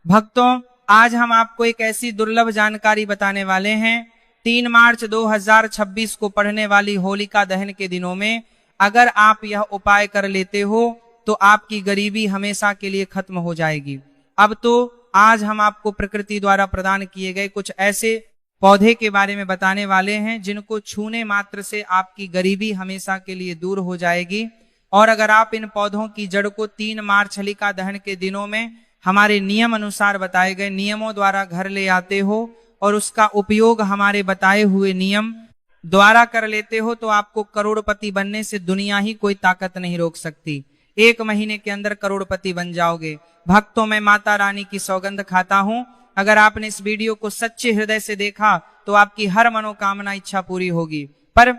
भक्तों, आज हम आपको एक ऐसी दुर्लभ जानकारी बताने वाले हैं। 3 मार्च 2026 को पड़ने वाली होलिका दहन के दिनों में अगर आप यह उपाय कर लेते हो तो आपकी गरीबी हमेशा के लिए खत्म हो जाएगी। अब तो आज हम आपको प्रकृति द्वारा प्रदान किए गए कुछ ऐसे पौधे के बारे में बताने वाले हैं जिनको छूने मात्र से आपकी गरीबी हमेशा के लिए दूर हो जाएगी। और अगर आप इन पौधों की जड़ को 3 मार्च होलिका दहन के दिनों में हमारे नियम अनुसार बताए गए नियमों द्वारा घर ले आते हो और उसका उपयोग हमारे बताए हुए नियम द्वारा कर लेते हो तो आपको करोड़पति बनने से दुनिया ही कोई ताकत नहीं रोक सकती। 1 महीने के अंदर करोड़पति बन जाओगे। भक्तों, मैं माता रानी की सौगंध खाता हूं, अगर आपने इस वीडियो को सच्चे हृदय से देखा तो आपकी हर मनोकामना इच्छा पूरी होगी। पर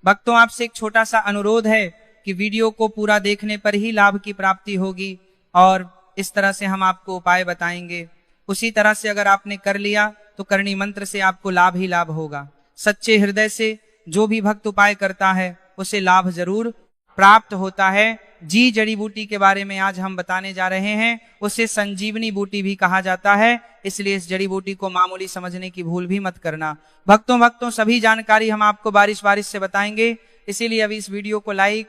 भक्तों, आपसे एक छोटा सा अनुरोध है कि वीडियो को पूरा देखने पर ही लाभ की प्राप्ति होगी और इस तरह से हम आपको उपाय बताएंगे। उसी तरह से अगर आपने कर लिया तो करणी मंत्र से आपको लाभ ही लाभ होगा। सच्चे हृदय से जो भी भक्त उपाय करता है उसे लाभ जरूर प्राप्त होता है। जी जड़ी बूटी के बारे में आज हम बताने जा रहे हैं। उसे संजीवनी बूटी भी कहा जाता है, इसलिए इस जड़ी बूटी को मामूली समझने की भूल भी मत करना। भक्तों सभी जानकारी हम आपको बारिश से बताएंगे, इसीलिए अभी इस वीडियो को लाइक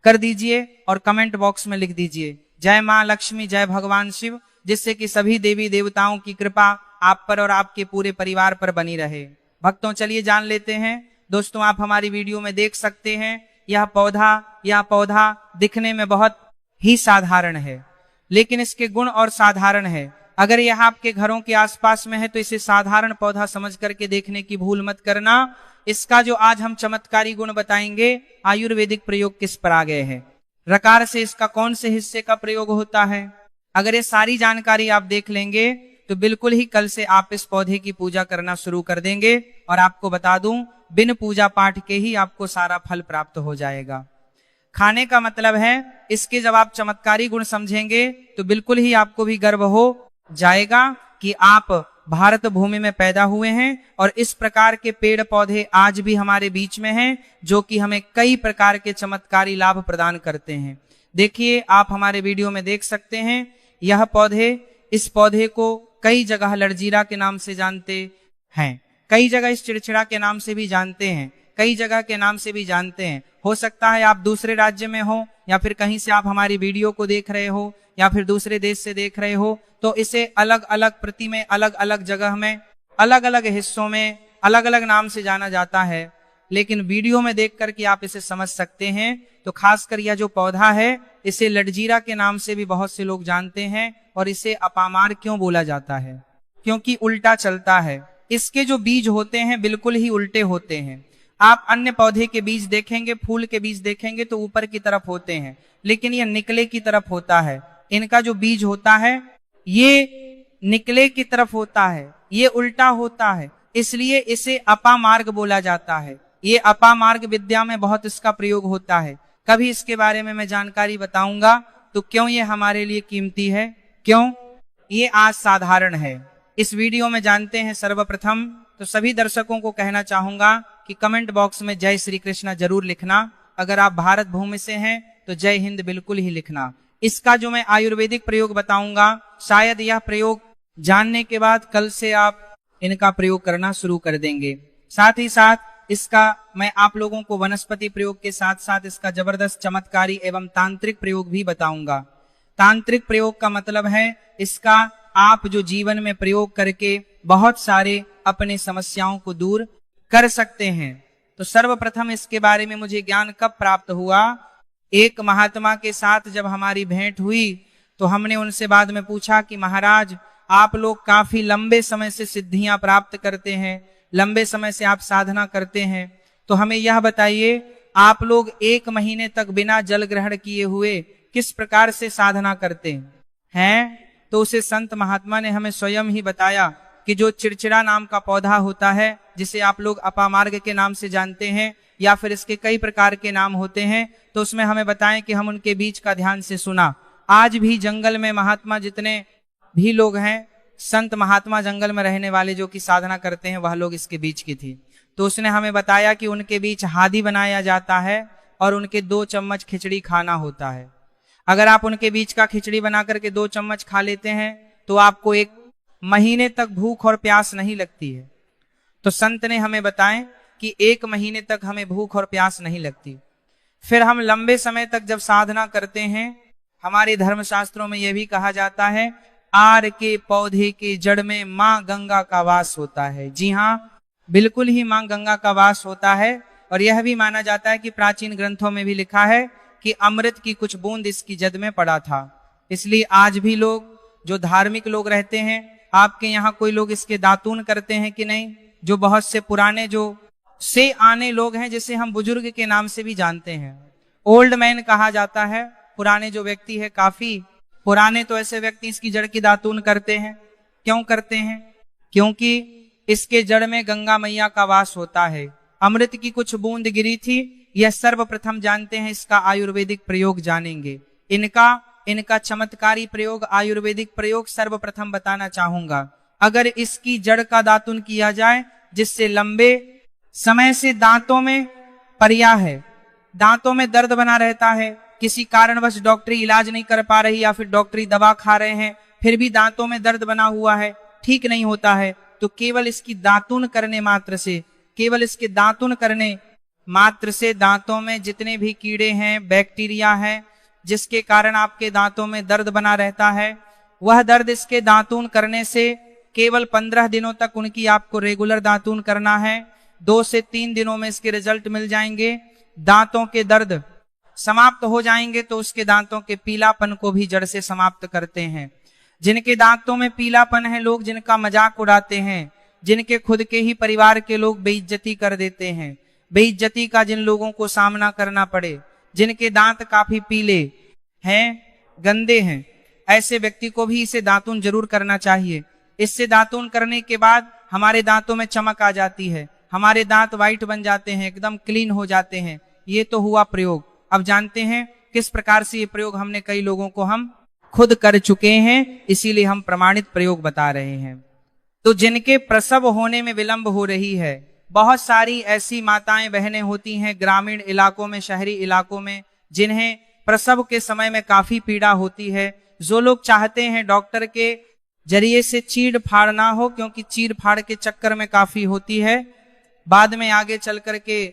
कर दीजिए और कमेंट बॉक्स में लिख दीजिए जय मां लक्ष्मी, जय भगवान शिव, जिससे कि सभी देवी देवताओं की कृपा आप पर और आपके पूरे परिवार पर बनी रहे। भक्तों, चलिए जान लेते हैं। दोस्तों, आप हमारी वीडियो में देख सकते हैं यह पौधा दिखने में बहुत ही साधारण है, लेकिन इसके गुण और साधारण है। अगर यह आपके घरों के आसपास में है तो इसे साधारण पौधा समझ करके देखने की भूल मत करना। इसका जो आज हम चमत्कारी गुण बताएंगे, आयुर्वेदिक प्रयोग किस पर आ गए हैं, रकार से इसका कौन से हिस्से का प्रयोग होता है, अगर ये सारी जानकारी आप देख लेंगे तो बिल्कुल ही कल से आप इस पौधे की पूजा करना शुरू कर देंगे। और आपको बता दूं, बिन पूजा पाठ के ही आपको सारा फल प्राप्त हो जाएगा। खाने का मतलब है इसके जब आप चमत्कारी गुण समझेंगे तो बिल्कुल ही आपको भी गर्व हो जाएगा कि आप भारत भूमि में पैदा हुए हैं और इस प्रकार के पेड़ पौधे आज भी हमारे बीच में हैं जो कि हमें कई प्रकार के चमत्कारी लाभ प्रदान करते हैं। देखिए, आप हमारे वीडियो में देख सकते हैं यह इस पौधे को कई जगह लड़जीरा के नाम से जानते हैं, कई जगह इस चिड़चिड़ा के नाम से भी जानते हैं, कई जगह के नाम से भी जानते हैं। हो सकता है आप दूसरे राज्य में हो या फिर कहीं से आप हमारी वीडियो को देख रहे हो या फिर दूसरे देश से देख रहे हो, तो इसे अलग अलग प्रति में, अलग अलग जगह में, अलग अलग हिस्सों में अलग अलग नाम से जाना जाता है। लेकिन वीडियो में देख करके आप इसे समझ सकते हैं। तो खासकर यह जो पौधा है इसे लड़जीरा के नाम से भी बहुत से लोग जानते हैं। और इसे अपामार क्यों बोला जाता है? क्योंकि उल्टा चलता है। इसके जो बीज होते हैं बिल्कुल ही उल्टे होते हैं। आप अन्य पौधे के बीज देखेंगे, फूल के बीज देखेंगे तो ऊपर की तरफ होते हैं, लेकिन यह निकले की तरफ होता है। इनका जो बीज होता है ये निकले की तरफ होता है, ये उल्टा होता है, इसलिए इसे अपामार्ग बोला जाता है। ये अपामार्ग विद्या में बहुत इसका प्रयोग होता है। कभी इसके बारे में मैं जानकारी बताऊंगा। तो क्यों ये हमारे लिए कीमती है, क्यों ये आज साधारण है, इस वीडियो में जानते हैं। सर्वप्रथम तो सभी दर्शकों को कहना चाहूंगा कि कमेंट बॉक्स में जय श्री कृष्णा जरूर लिखना। अगर आप भारत भूमि से हैं तो जय हिंद बिल्कुल ही लिखना। इसका जो मैं आयुर्वेदिक प्रयोग बताऊंगा, शायद यह प्रयोग जानने के बाद कल से आप इनका प्रयोग करना शुरू कर देंगे। साथ ही साथ इसका मैं आप लोगों को वनस्पति प्रयोग के साथ साथ इसका जबरदस्त चमत्कारी एवं तांत्रिक प्रयोग भी बताऊंगा। तांत्रिक प्रयोग का मतलब है इसका आप जो जीवन में प्रयोग करके बहुत सारे अपने समस्याओं को दूर कर सकते हैं। तो सर्वप्रथम इसके बारे में मुझे ज्ञान कब प्राप्त हुआ? एक महात्मा के साथ जब हमारी भेंट हुई तो हमने उनसे बाद में पूछा कि महाराज, आप लोग काफी लंबे समय से सिद्धियां प्राप्त करते हैं, लंबे समय से आप साधना करते हैं, तो हमें यह बताइए आप लोग 1 महीने तक बिना जल ग्रहण किए हुए किस प्रकार से साधना करते हैं? तो उसे संत महात्मा ने हमें स्वयं ही बताया कि जो चिड़चिड़ा नाम का पौधा होता है, जिसे आप लोग अपामार्ग के नाम से जानते हैं या फिर इसके कई प्रकार के नाम होते हैं, तो उसमें हमें बताएं कि हम उनके बीज का ध्यान से सुना। आज भी जंगल में महात्मा जितने भी लोग हैं, संत महात्मा जंगल में रहने वाले जो कि साधना करते हैं, वह लोग इसके बीच की थी। तो उसने हमें बताया कि उनके बीच हादी बनाया जाता है और उनके 2 चम्मच खिचड़ी खाना होता है। अगर आप उनके बीच का खिचड़ी बना करके 2 चम्मच खा लेते हैं तो आपको 1 महीने तक भूख और प्यास नहीं लगती है। तो संत ने हमें बताएं कि 1 महीने तक हमें भूख और प्यास नहीं लगती। फिर हम लंबे समय तक जब साधना करते हैं, हमारे धर्मशास्त्रों में यह भी कहा जाता है, आर के पौधे के जड़ में मां गंगा का वास होता है। जी हाँ, बिल्कुल ही मां गंगा का वास होता है। और यह भी माना जाता है कि प्राचीन ग्रंथों में भी लिखा है कि अमृत की कुछ बूंद इसकी जद में पड़ा था। इसलिए आज भी लोग, जो धार्मिक लोग रहते हैं, आपके यहाँ कोई लोग इसके दातून करते हैं कि नहीं? जो बहुत से पुराने जो से आने लोग हैं, जिसे हम बुजुर्ग के नाम से भी जानते हैं, ओल्ड मैन कहा जाता है। पुराने जो व्यक्ति है, काफी पुराने, तो ऐसे व्यक्ति इसकी जड़ की दातून करते हैं। क्यों करते हैं? क्योंकि इसके जड़ में गंगा मैया का वास होता है। अमृत की कुछ बूंद गिरी थी, यह सर्वप्रथम जानते हैं। इसका आयुर्वेदिक प्रयोग जानेंगे। इनका चमत्कारी प्रयोग, आयुर्वेदिक प्रयोग सर्वप्रथम बताना चाहूंगा। अगर इसकी जड़ का दातुन किया जाए, जिससे लंबे समय से दांतों में परिया है, दांतों में दर्द बना रहता है, किसी कारणवश डॉक्टरी इलाज नहीं कर पा रही या फिर डॉक्टरी दवा खा रहे हैं, फिर भी दांतों में दर्द बना हुआ है, ठीक नहीं होता है, तो केवल इसकी दातुन करने मात्र से, केवल इसके दातुन करने मात्र से दांतों में जितने भी कीड़े हैं, बैक्टीरिया हैं, जिसके कारण आपके दांतों में दर्द बना रहता है, वह दर्द इसके दातून करने से केवल 15 दिनों तक उनकी आपको रेगुलर दातून करना है। 2 से 3 दिनों में इसके रिजल्ट मिल जाएंगे। दांतों के दर्द समाप्त हो जाएंगे तो उसके दांतों के पीलापन को भी जड़ से समाप्त करते हैं। जिनके दांतों में पीलापन है, लोग जिनका मजाक उड़ाते हैं, जिनके खुद के ही परिवार के लोग बेइज्जती कर देते हैं, बेइज्जती का जिन लोगों को सामना करना पड़े, जिनके दांत काफी पीले हैं, गंदे हैं, ऐसे व्यक्ति को भी इसे दातून जरूर करना चाहिए। इससे दातून करने के बाद हमारे दांतों में चमक आ जाती है, हमारे दांत व्हाइट बन जाते हैं, एकदम क्लीन हो जाते हैं। ये तो हुआ प्रयोग। अब जानते हैं किस प्रकार से ये प्रयोग हमने कई लोगों को हम खुद कर चुके हैं, इसीलिए हम प्रमाणित प्रयोग बता रहे हैं। तो जिनके प्रसव होने में विलंब हो रही है, बहुत सारी ऐसी माताएं बहनें होती हैं ग्रामीण इलाकों में, शहरी इलाकों में, जिन्हें प्रसव के समय में काफी पीड़ा होती है। जो लोग चाहते हैं डॉक्टर के जरिए से चीड़ फाड़ ना हो, क्योंकि चीड़ फाड़ के चक्कर में काफी होती है, बाद में आगे चल करके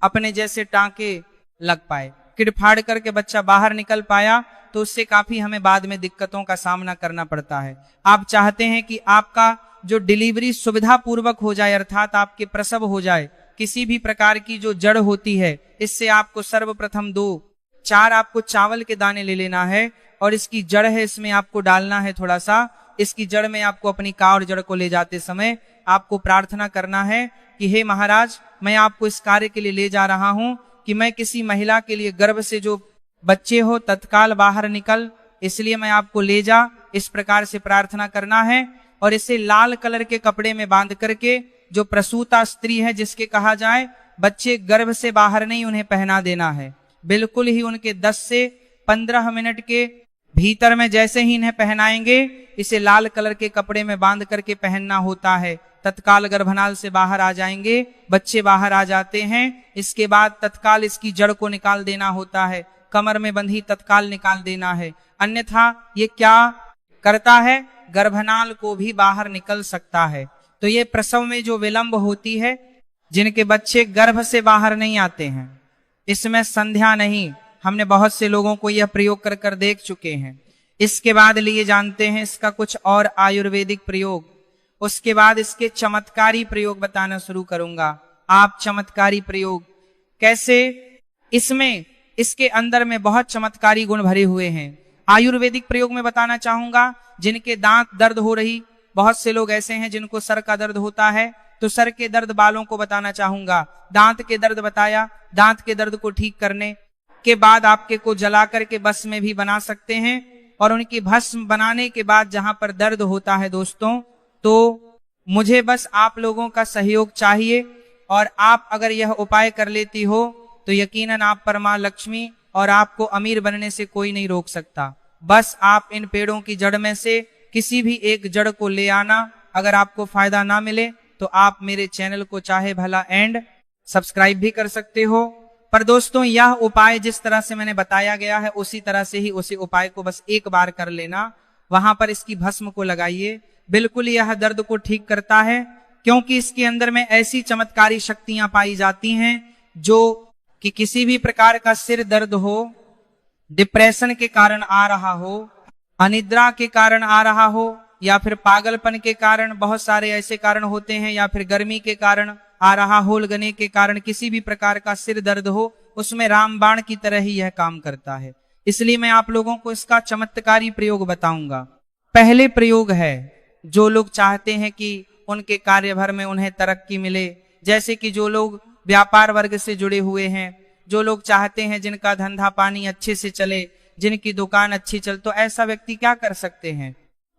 अपने जैसे टांके लग पाए, किड फाड़ करके बच्चा बाहर निकल पाया, तो उससे काफी हमें बाद में दिक्कतों का सामना करना पड़ता है। आप चाहते हैं कि आपका जो डिलीवरी सुविधा पूर्वक हो जाए, अर्थात आपके प्रसव हो जाए, किसी भी प्रकार की जो जड़ होती है, इससे आपको सर्वप्रथम 2-4 आपको चावल के दाने ले लेना है, और इसकी जड़ है, इसमें आपको डालना है थोड़ा सा। इसकी जड़ में आपको अपनी कावड़ जड़ को ले जाते समय आपको प्रार्थना करना है कि हे महाराज, मैं आपको इस कार्य के लिए ले जा रहा हूं कि मैं किसी महिला के लिए गर्भ से जो बच्चे हो तत्काल बाहर निकल, इसलिए मैं आपको ले जा। इस प्रकार से प्रार्थना करना है। और इसे लाल कलर के कपड़े में बांध करके, जो प्रसूता स्त्री है, जिसके कहा जाए बच्चे गर्भ से बाहर नहीं, उन्हें पहना देना है। बिल्कुल ही उनके 10 से 15 मिनट के भीतर में जैसे ही इन्हें पहनाएंगे, इसे लाल कलर के कपड़े में बांध करके पहनना होता है। तत्काल गर्भनाल से बाहर आ जाएंगे, बच्चे बाहर आ जाते हैं। इसके बाद तत्काल इसकी जड़ को निकाल देना होता है, कमर में बंधी तत्काल निकाल देना है। अन्यथा ये क्या करता है, गर्भनाल को भी बाहर निकल सकता है। तो ये प्रसव में जो विलंब होती है, जिनके बच्चे गर्भ से बाहर नहीं आते हैं, इसमें संध्या नहीं, हमने बहुत से लोगों को यह प्रयोग कर कर देख चुके हैं। इसके बाद लिए जानते हैं इसका कुछ और आयुर्वेदिक प्रयोग। उसके बाद इसके चमत्कारी प्रयोग बताना शुरू करूंगा। आप चमत्कारी प्रयोग कैसे, इसमें इसके अंदर में बहुत चमत्कारी गुण भरे हुए हैं। आयुर्वेदिक प्रयोग में बताना चाहूंगा, जिनके दांत दर्द हो रही, बहुत से लोग ऐसे हैं जिनको सर का दर्द होता है, तो सर के दर्द बालों को बताना चाहूंगा। दांत के दर्द बताया, दांत के दर्द को ठीक करने के बाद आपके को जला करके भस्म में भी बना सकते हैं। और उनकी भस्म बनाने के बाद जहां पर दर्द होता है दोस्तों, तो मुझे बस आप लोगों का सहयोग चाहिए। और आप अगर यह उपाय कर लेती हो तो यकीनन आप पर मां लक्ष्मी और आपको अमीर बनने से कोई नहीं रोक सकता। बस आप इन पेड़ों की जड़ में से किसी भी एक जड़ को ले आना। अगर आपको फायदा ना मिले तो आप मेरे चैनल को चाहे भला एंड सब्सक्राइब भी कर सकते हो। पर दोस्तों, यह उपाय जिस तरह से मैंने बताया गया है, उसी तरह से ही उसी उपाय को बस एक बार कर लेना। वहां पर इसकी भस्म को लगाइए। बिल्कुल यह दर्द को ठीक करता है, क्योंकि इसके अंदर में ऐसी चमत्कारी शक्तियां पाई जाती हैं जो कि किसी भी प्रकार का सिर दर्द हो, डिप्रेशन के कारण आ रहा हो, अनिद्रा के कारण आ रहा हो, या फिर पागलपन के कारण, बहुत सारे ऐसे कारण होते हैं, या फिर गर्मी के कारण आ रहा हो, लगने के कारण किसी भी प्रकार का सिर दर्द हो, उसमें रामबाण की तरह ही यह काम करता है। इसलिए मैं आप लोगों को इसका चमत्कारी प्रयोग बताऊंगा। पहले प्रयोग है, जो लोग चाहते हैं कि उनके कार्यभर में उन्हें तरक्की मिले, जैसे कि जो लोग व्यापार वर्ग से जुड़े हुए हैं, जो लोग चाहते हैं जिनका धंधा पानी अच्छे से चले, जिनकी दुकान अच्छी चले, तो ऐसा व्यक्ति क्या कर सकते हैं,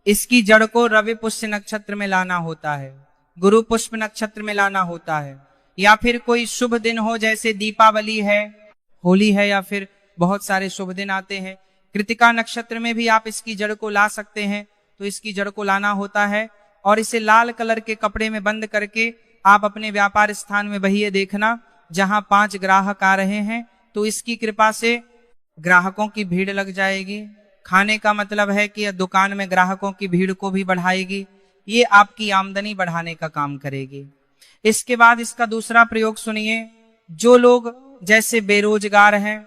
इसकी जड़ को रवि पुष्य नक्षत्र में लाना होता है, गुरु पुष्प नक्षत्र में लाना होता है, या फिर कोई शुभ दिन हो, जैसे दीपावली है, होली है, या फिर बहुत सारे शुभ दिन आते हैं। कृतिका नक्षत्र में भी आप इसकी जड़ को ला सकते हैं। तो इसकी जड़ को लाना होता है और इसे लाल कलर के कपड़े में बंद करके आप अपने व्यापार स्थान में बहिए देखना, जहां 5 ग्राहक आ रहे हैं तो इसकी कृपा से ग्राहकों की भीड़ लग जाएगी। खाने का मतलब है कि दुकान में ग्राहकों की भीड़ को भी बढ़ाएगी, ये आपकी आमदनी बढ़ाने का काम करेगी। इसके बाद इसका दूसरा प्रयोग सुनिए। जो लोग जैसे बेरोजगार हैं,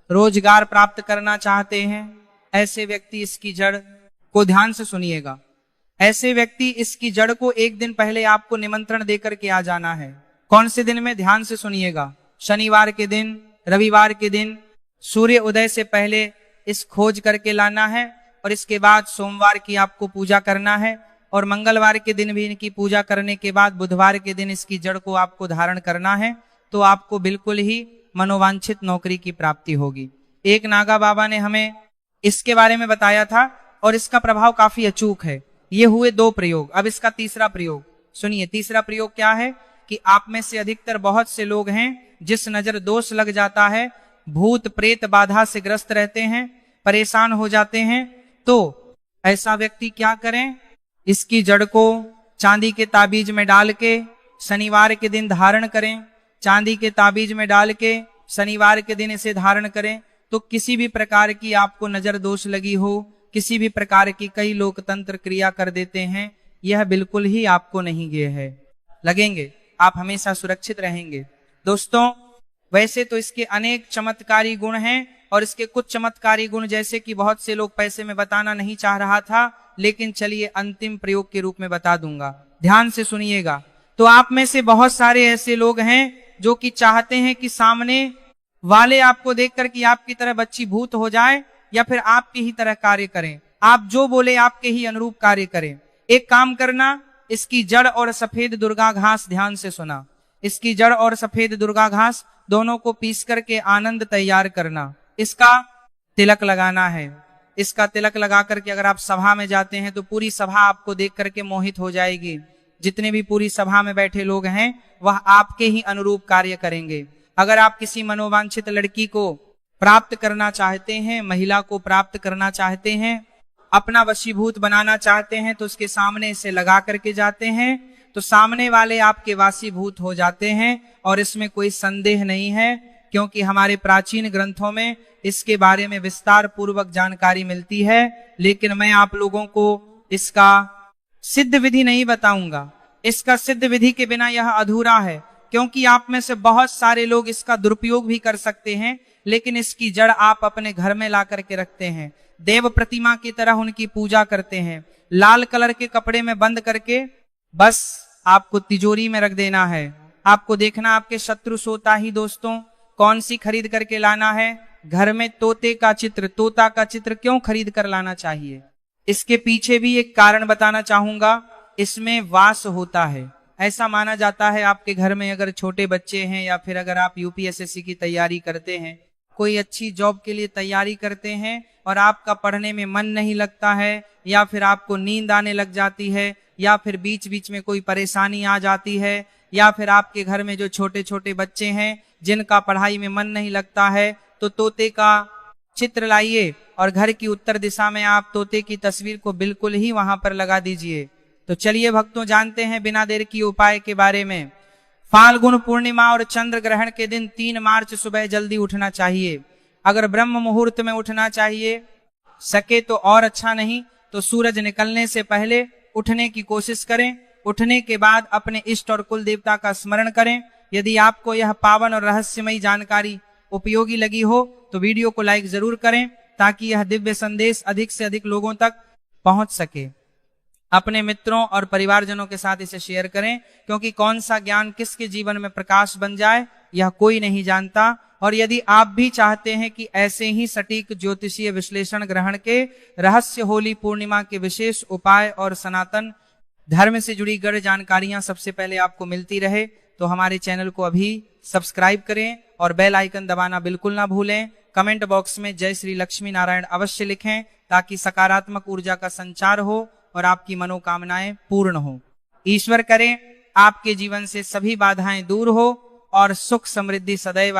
रोजगार प्राप्त करना चाहते हैं, ऐसे व्यक्ति इसकी जड़ को ध्यान से सुनिएगा। ऐसे व्यक्ति इसकी जड़ को एक दिन पहले आपको निमंत्रण देकर के आ जाना है। कौन से दिन में, ध्यान से सुनिएगा, शनिवार के दिन, रविवार के दिन, सूर्य उदय से पहले इस खोज करके लाना है, और इसके बाद सोमवार की आपको पूजा करना है, और मंगलवार के दिन भी इनकी पूजा करने के बाद बुधवार के दिन इसकी जड़ को आपको धारण करना है। तो आपको बिल्कुल ही मनोवांछित नौकरी की प्राप्ति होगी। एक नागा बाबा ने हमें इसके बारे में बताया था और इसका प्रभाव काफी अचूक है। ये हुए 2 प्रयोग। अब इसका तीसरा प्रयोग सुनिए। तीसरा प्रयोग क्या है कि आप में से अधिकतर बहुत से लोग हैं जिस नजर दोष लग जाता है, भूत प्रेत बाधा से ग्रस्त रहते हैं, परेशान हो जाते हैं, तो ऐसा व्यक्ति क्या करें, इसकी जड़ को चांदी के ताबीज में डाल के शनिवार के दिन धारण करें। चांदी के ताबीज में डाल के शनिवार के दिन इसे धारण करें तो किसी भी प्रकार की आपको नजर दोष लगी हो, किसी भी प्रकार की, कई लोग तंत्र क्रिया कर देते हैं, यह बिल्कुल ही आपको नहीं लगेंगे। आप हमेशा सुरक्षित रहेंगे। दोस्तों, वैसे तो इसके अनेक चमत्कारी गुण हैं, और इसके कुछ चमत्कारी गुण जैसे कि बहुत से लोग पैसे में बताना नहीं चाह रहा था, लेकिन चलिए अंतिम प्रयोग के रूप में बता दूंगा। ध्यान से सुनिएगा। तो आप में से बहुत सारे ऐसे लोग हैं जो कि चाहते हैं कि सामने वाले आपको देखकर कि आपकी तरह बच्ची भूत हो जाए, या फिर आपकी ही तरह कार्य करें, आप जो बोले आपके ही अनुरूप कार्य करें। एक काम करना, इसकी जड़ और सफेद दुर्गा घास, ध्यान से सुना, इसकी जड़ और सफेद दुर्गा घास दोनों को पीस करके आनंद तैयार करना, इसका तिलक लगाना है। इसका तिलक लगा करके अगर आप सभा में जाते हैं तो पूरी सभा आपको देख करके मोहित हो जाएगी। जितने भी पूरी सभा में बैठे लोग हैं वह आपके ही अनुरूप कार्य करेंगे। अगर आप किसी मनोवांछित लड़की को प्राप्त करना चाहते हैं, महिला को प्राप्त करना चाहते हैं, अपना वशीभूत बनाना चाहते हैं, तो उसके सामने इसे लगा करके जाते हैं तो सामने वाले आपके वासीभूत हो जाते हैं, और इसमें कोई संदेह नहीं है, क्योंकि हमारे प्राचीन ग्रंथों में इसके बारे में विस्तार पूर्वक जानकारी मिलती है। लेकिन मैं आप लोगों को इसका सिद्ध विधि नहीं बताऊंगा। इसका सिद्ध विधि के बिना यह अधूरा है, क्योंकि आप में से बहुत सारे लोग इसका दुरुपयोग भी कर सकते हैं, लेकिन इसकी जड़ आप अपने घर में ला करके रखते हैं, देव प्रतिमा की तरह उनकी पूजा करते हैं, लाल कलर के कपड़े में बंद करके बस आपको तिजोरी में रख देना है। आपको देखना आपके शत्रु सोता ही। दोस्तों, कौन सी खरीद करके लाना है? घर में तोते का चित्र, तोता का चित्र क्यों खरीद कर लाना चाहिए? इसके पीछे भी एक कारण बताना चाहूंगा। इसमें वास होता है। ऐसा माना जाता है आपके घर में अगर छोटे बच्चे हैं, या फिर अगर आप यूपीएसएससी की तैयारी करते हैं, कोई अच्छी जॉब के लिए तैयारी करते हैं और आपका पढ़ने में मन नहीं लगता है, या फिर आपको नींद आने लग जाती है, या फिर बीच बीच में कोई परेशानी आ जाती है, या फिर आपके घर में जो छोटे छोटे बच्चे हैं जिनका पढ़ाई में मन नहीं लगता है, तो तोते का चित्र लाइए और घर की उत्तर दिशा में आप तोते की तस्वीर को बिल्कुल ही वहां पर लगा दीजिए। तो चलिए भक्तों, जानते हैं बिना देर की उपाय के बारे में। फाल्गुन पूर्णिमा और चंद्र ग्रहण के दिन 3 मार्च सुबह जल्दी उठना चाहिए। अगर ब्रह्म मुहूर्त में उठना चाहिए सके तो और अच्छा, नहीं तो सूरज निकलने से पहले उठने की कोशिश करें। उठने के बाद अपने इष्ट और कुल देवता का स्मरण करें। यदि आपको यह पावन और रहस्यमयी जानकारी उपयोगी लगी हो तो वीडियो को लाइक जरूर करें ताकि यह दिव्य संदेश अधिक से अधिक लोगों तक पहुंच सके। अपने मित्रों और परिवारजनों के साथ इसे शेयर करें, क्योंकि कौन सा ज्ञान किसके जीवन में प्रकाश बन जाए यह कोई नहीं जानता। और यदि आप भी चाहते हैं कि ऐसे ही सटीक ज्योतिषीय विश्लेषण ग्रहण के रहस्य, होली पूर्णिमा के विशेष उपाय और सनातन धर्म से जुड़ी गढ़ जानकारियां सबसे पहले आपको मिलती रहे, तो हमारे चैनल को अभी सब्सक्राइब करें और बेल आइकन दबाना बिल्कुल ना भूलें। कमेंट बॉक्स में जय श्री लक्ष्मी नारायण अवश्य लिखें ताकि सकारात्मक ऊर्जा का संचार हो और आपकी मनोकामनाएं पूर्ण हो। ईश्वर करे आपके जीवन से सभी बाधाएं दूर हो और सुख समृद्धि सदैव